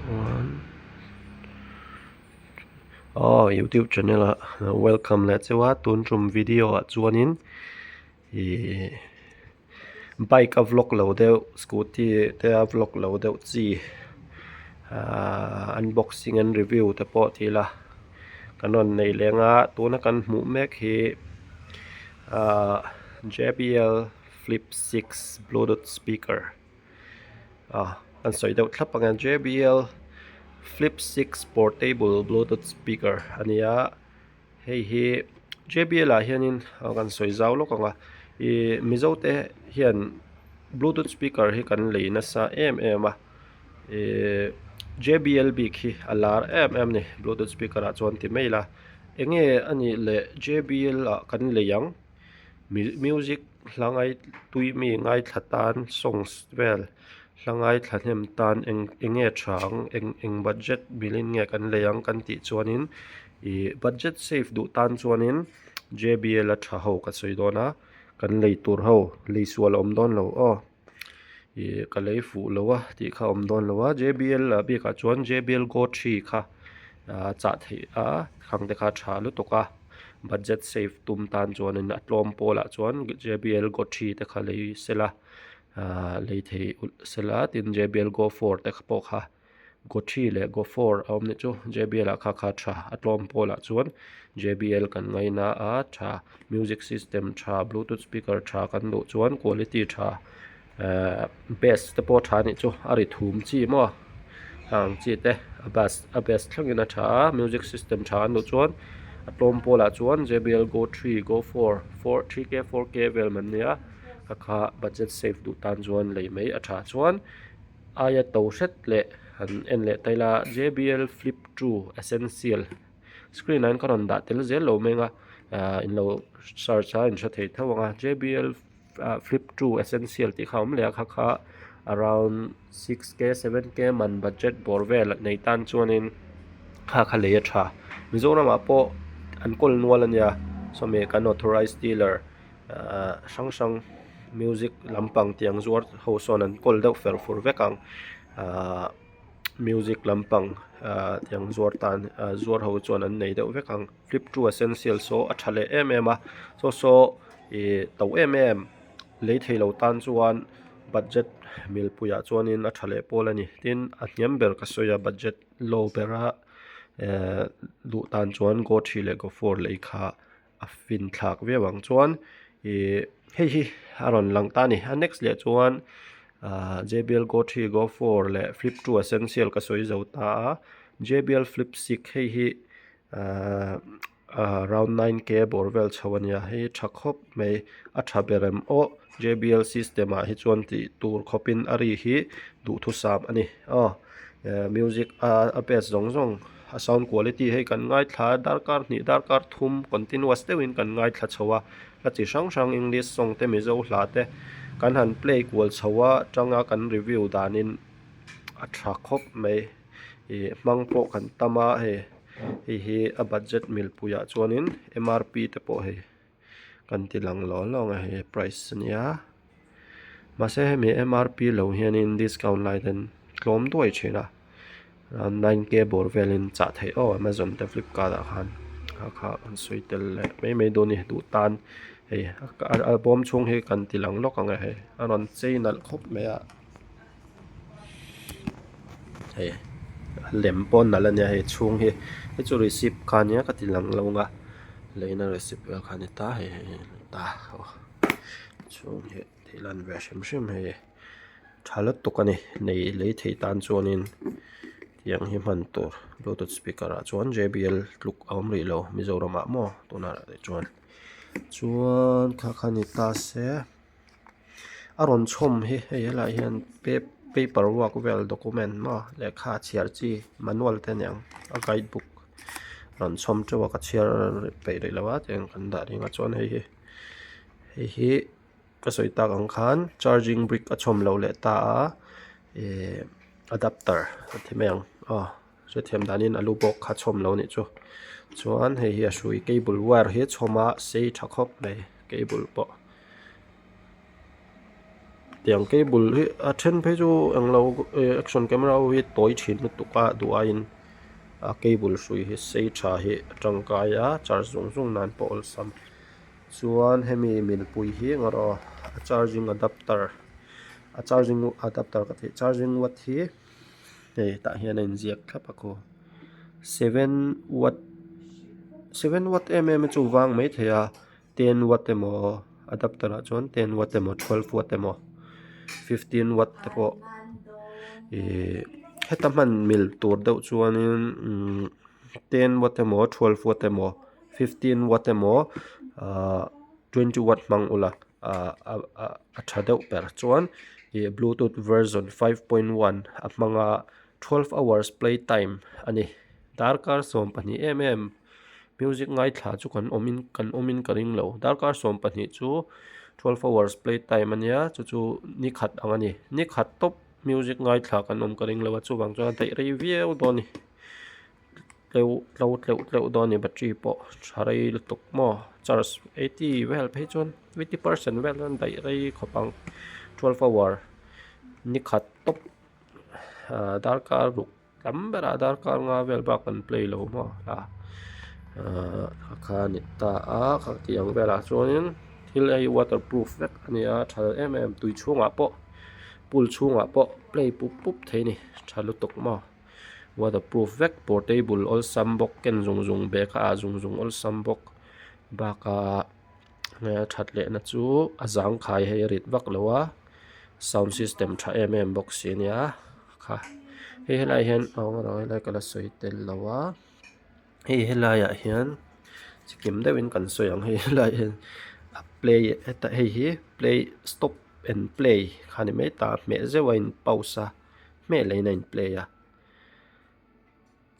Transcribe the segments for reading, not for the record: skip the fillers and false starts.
One. Oh, YouTube channel welcome let's say what tun trum video at chuanin bike a vlog lo deuh scooty te a vlog lo deuh chi unboxing and review te pawh thila kanon nei lenga tuna kan hmuh mek hi JBL Flip 6 Bluetooth speaker kan soi deuh thlap anga JBL Flip 6 portable Bluetooth speaker ania hi JBL hianin kan soi zau lok anga mizo te hian Bluetooth speaker hi kan leina sa em JBL bik hi alar ni Bluetooth speaker a chuan ti maila enge ani le JBL kan leyang music hlangai tuimi ngai thatan songs vel hlangai thahnem tan enge thang eng budget bilin nge kan leyang kan ti chuanin budget safe du tan chuanin JBL a tha ho ka soidona kan lei tur ho lei sual om don lo ka lei fu lowa ti kha om don lowa JBL bi ka chuan JBL Go 3 kha cha thei khang te kha tha lu toka budget safe tum tan chuan in atlom pola chuan JBL Go 3 te kha lei sela lei thei sela tin JBL Go 4 te kha po kha Go 3 le Go 4 om ne chu JBL a kha tha atlom pola chuan JBL kan ngai na tha music system tha Bluetooth speaker tha kan do chuan quality tha bass te po tha ni chu ari thum chi mo hang chi te a bass thlangin a tha music system tha an do chuan atlom pola chuan JBL Go 3 Go 4 3K 4K vel man nia kha budget safe du tan chuan lei mai a tha chuan aya to set le han en le taila JBL Flip 2 essential screen line karon da tel zel lo menga in lo search in sha thei thawanga JBL Flip 2 essential ti kham le kha around 6K 7K man budget borvel nei tan chuanin kha le tha mizoram apo an kol nualania so me kan authorized dealer sang music lampang tiang zuar ho son an kol deuh fer fur vekang music lampang tiang zuar tan zuar ho chuan an nei deuh vekang Flip 2 essential so a thale so to lei thei lo tan chuan budget mil puya chuanin a thale polani tin a hniam ber ka soya budget low bera du tan chuan Go 3 le Go 4 lei kha a fin thlak ve wang chuan hi aron lang ta ni next le chuan JBL Go 3 Go 4 le Flip 2 essential ka soi zo ta JBL Flip 6 hi around 9K borvel chawanya hi thakhop mai a thaberem JBL system hi chuan ti tur khopin ari hi du thu sam ani music a bass zong a sound quality hei kan ngai thla darkar thum continuous te win kan ngai thla chawa la chi sang English song te mi zo hla te kan han play kwal chawa tanga kan review danin a tha khop mai mang po kan tama hi a budget mil puya chuanin MRP te po hei kan ti lang lo nga he price nia ma se mi MRP lo hianin discount lai den klom doi chena 9K borvelin cha thei Amazon te Flipkart a khan kha an soitel le mai do ni du tan hei album chung he kan ti lang lok anga he anon cheinal khop me a hei lem pon nala nia he chung he chu receipt khan ya ka ti lang lo nga leina receipt khan ta he ta chung he thilan version he thalat tukani nei lei thei tan chuanin yang hi man tur Bluetooth speaker a chuan JBL luk awm ri lo Mizoram mo tunar de chuan khani ta se aron chom hi la hian paperwork vel document ma lekha chiar chi manual te nyang a guidebook ron chom chawa ka chiar pe ri lawa teng kan da ringa chuan hi ka soita ang khan charging brick a chom lo le ta adapter thimeng so them danin alu bok kha chom lo ni chu chuan hei a shui cable wire hi choma sei thakhop mai cable po tiang cable hi a then phe chu anglo action camera hi toy thin tuka duain a cable sui hi sei tha hi tangkaya charge zung nan po ol sam chuan hemi mil pui hi ngaro charging adapter ka thi charging watt hi ta hian in ziak thlap ako 7 watt chu wang mai theya 10 watt emo adapter a chuan 10 watt emo 12 watt emo 15 watt te po heta man mil tur deuh chuanin 10 watt emo 12 watt emo 15 watt emo 20 watt mang ula a tha deuh per chuan bluetooth version 5.1 a manga 12 hours playtime ani darkar som pani music ngai thla chu kan omin karing lo darkar som pani chu 12 hours playtime ania chu ni khat angani ni khat top music ngai thla kan om karing lo chu wang chuan dei review doni tleu doni battery po tharai lutuk mo charge 80 vel phe chuan 80% vel an dei rei khopang 12 hour ni khat top darkar ruk lambera darkar nga vel ba kan play lo mo la kha ni ta a kha tiang vela chuanin thil ai waterproof vek ania thal tui chunga po pul chunga po play pup theini thalu tok ma waterproof vek portable ol sambok ken zung be kha zung ol sambok ba ka thatle na chu azang khai he rit vak lowa sound system tha box ania kha he helai hian awng lai kala soi tel lawa he helai a hian chikim deuhin kan soi ang he helai hian play eta hi play stop and play khani mai ta me zewain pause me leina in play a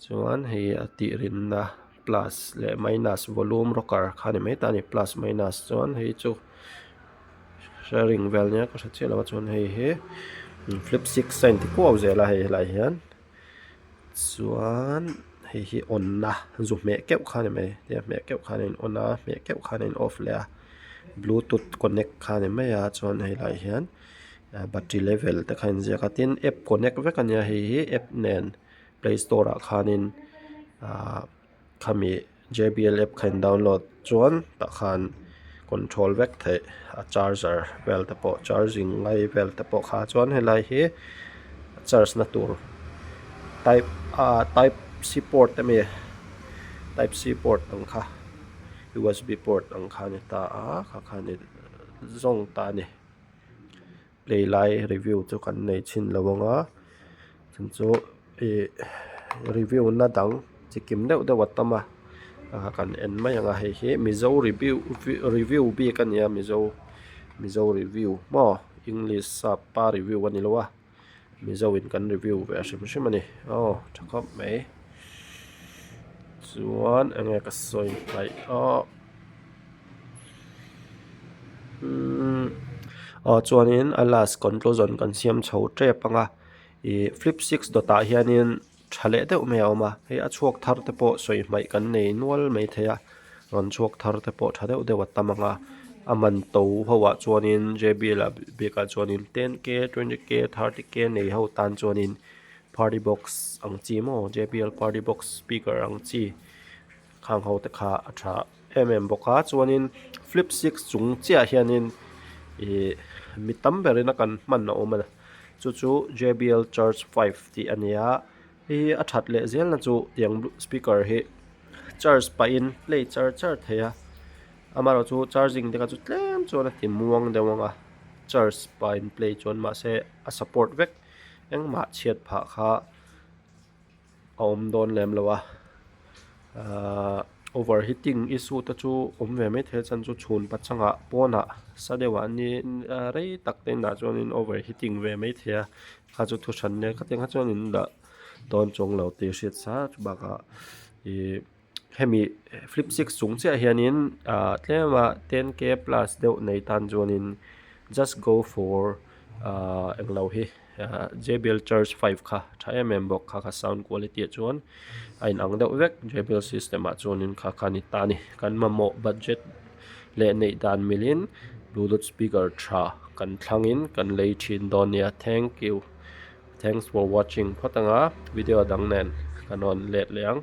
chuan hei ati rin na plus le minus volume rocker khani mai ta ni plus minus chuan hei chu sharing vel nia ko chela chuan hei flip 6 sign ti ko zela hei lai hian chuan hei on na zu me keu khani mai te me keu khani on na me keu khani off le bluetooth connect khani mai a chuan hei lai hian battery level te khain zakatin app connect vekania hei app nen play store a khanin khami JBL app khain download chuan ta khan control vek the a charger vel te po charging ngai vel te po kha chuan helai hi charge na tur type C port me type C port ang kha USB port ang kha ni ta kha ni zong ta ni play lai review chu kan nei chin lawanga chun chu review na dang chikim deuh watama kan en mai anga he mizo review bi kan ya mizo review mo english sa pa review ani lowa mizo in kan review ve shimani thakap mai chuan anga ka soi lai chuanin alas conclusion kan siam chho tre panga flip 6 dota hianin thale deuh me awma he a chuak thar te po soi mai kan nei nual mai theya ron chuak thar te po thadeu dewa tamanga aman to hawa chuanin JBL beka chuanin 10k 20k 30k nei ho tan chuanin party box ang chi mo JBL party box speaker ang chi khang ho te kha atha boka chuanin flip 6 chung chia hianin mitam berina kan man na omana chu JBL charge 5 ti ania a that le zel na chu tiang speaker hi charge pa in play charger theya amaro chu charging de ka chu tlem chu na timuang dewanga charge pa in play chon ma se a support vek eng ma chiat pha kha om don lem lawa overheating issue ta chu omve me the chan chu chhun pachanga pona sadewa ni rei takte na chonin overheating ve me thia kha chu thu than ne khateng ha chonin da don chong lo te shit sa baka hemi flip 6 chung che hianin tlema 10k plus deuh nei tan chonin just go for englo hi JBL charge 5 kha bok kha sound quality chuan ain ang deuh vek JBL system a chuanin kha ni tani kan mamo budget le nei dan milin bluetooth speaker tha kan thlangin kan lei thin dawn nia. Thank you, thanks for watching. Phatanga video dang nen kanon let leang.